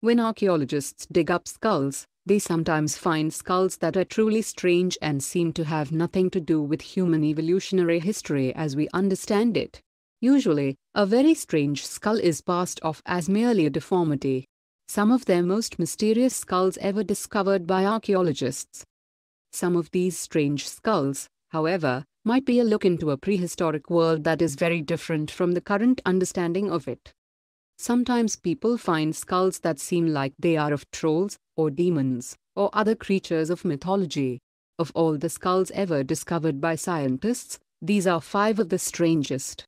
When archaeologists dig up skulls, they sometimes find skulls that are truly strange and seem to have nothing to do with human evolutionary history as we understand it. Usually, a very strange skull is passed off as merely a deformity. Some of their most mysterious skulls ever discovered by archaeologists. Some of these strange skulls, however, might be a look into a prehistoric world that is very different from the current understanding of it. Sometimes people find skulls that seem like they are of trolls, or demons, or other creatures of mythology. Of all the skulls ever discovered by scientists, these are 5 of the strangest.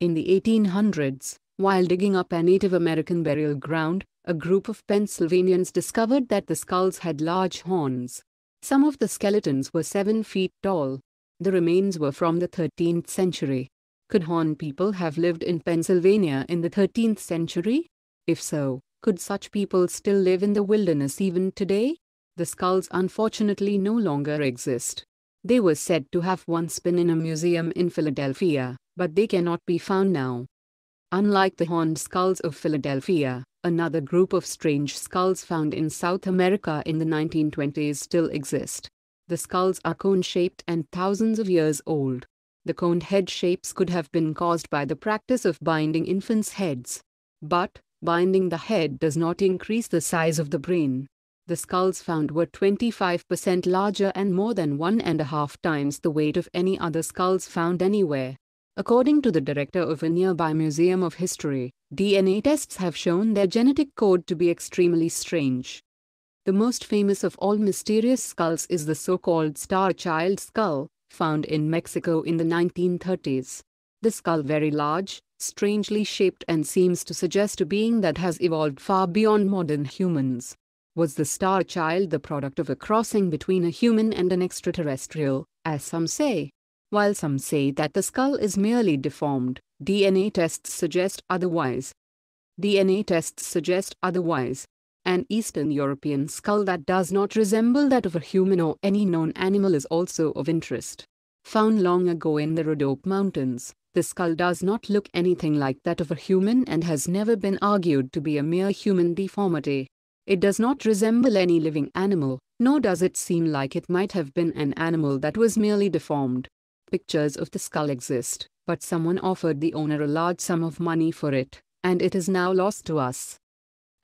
In the 1800s, while digging up a Native American burial ground, a group of Pennsylvanians discovered that the skulls had large horns. Some of the skeletons were 7 feet tall. The remains were from the 13th century. Could Horn people have lived in Pennsylvania in the 13th century? If so, could such people still live in the wilderness even today? The skulls unfortunately no longer exist. They were said to have once been in a museum in Philadelphia, but they cannot be found now. Unlike the horned skulls of Philadelphia, another group of strange skulls found in South America in the 1920s still exist. The skulls are cone-shaped and thousands of years old. The coned head shapes could have been caused by the practice of binding infants' heads. But, binding the head does not increase the size of the brain. The skulls found were 25% larger and more than 1.5 times the weight of any other skulls found anywhere. According to the director of a nearby museum of history, DNA tests have shown their genetic code to be extremely strange. The most famous of all mysterious skulls is the so-called Star Child skull, found in Mexico in the 1930s. The skull very large, strangely shaped and seems to suggest a being that has evolved far beyond modern humans. Was the Star Child the product of a crossing between a human and an extraterrestrial, as some say? While some say that the skull is merely deformed, DNA tests suggest otherwise. An Eastern European skull that does not resemble that of a human or any known animal is also of interest. Found long ago in the Rhodope Mountains, the skull does not look anything like that of a human and has never been argued to be a mere human deformity. It does not resemble any living animal, nor does it seem like it might have been an animal that was merely deformed. Pictures of the skull exist, but someone offered the owner a large sum of money for it, and it is now lost to us.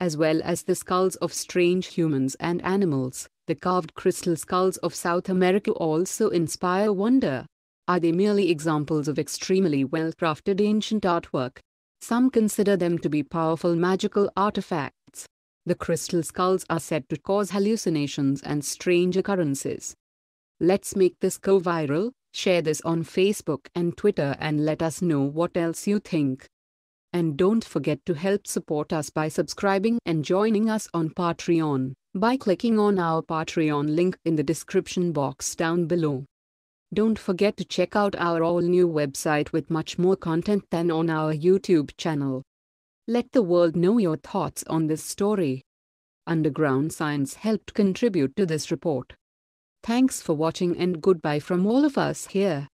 As well as the skulls of strange humans and animals, the carved crystal skulls of South America also inspire wonder. Are they merely examples of extremely well-crafted ancient artwork? Some consider them to be powerful magical artifacts. The crystal skulls are said to cause hallucinations and strange occurrences. Let's make this go viral. Share this on Facebook and Twitter and let us know what else you think. And don't forget to help support us by subscribing and joining us on Patreon by clicking on our Patreon link in the description box down below. Don't forget to check out our all-new website with much more content than on our YouTube channel. Let the world know your thoughts on this story. Underground Science helped contribute to this report. Thanks for watching and goodbye from all of us here.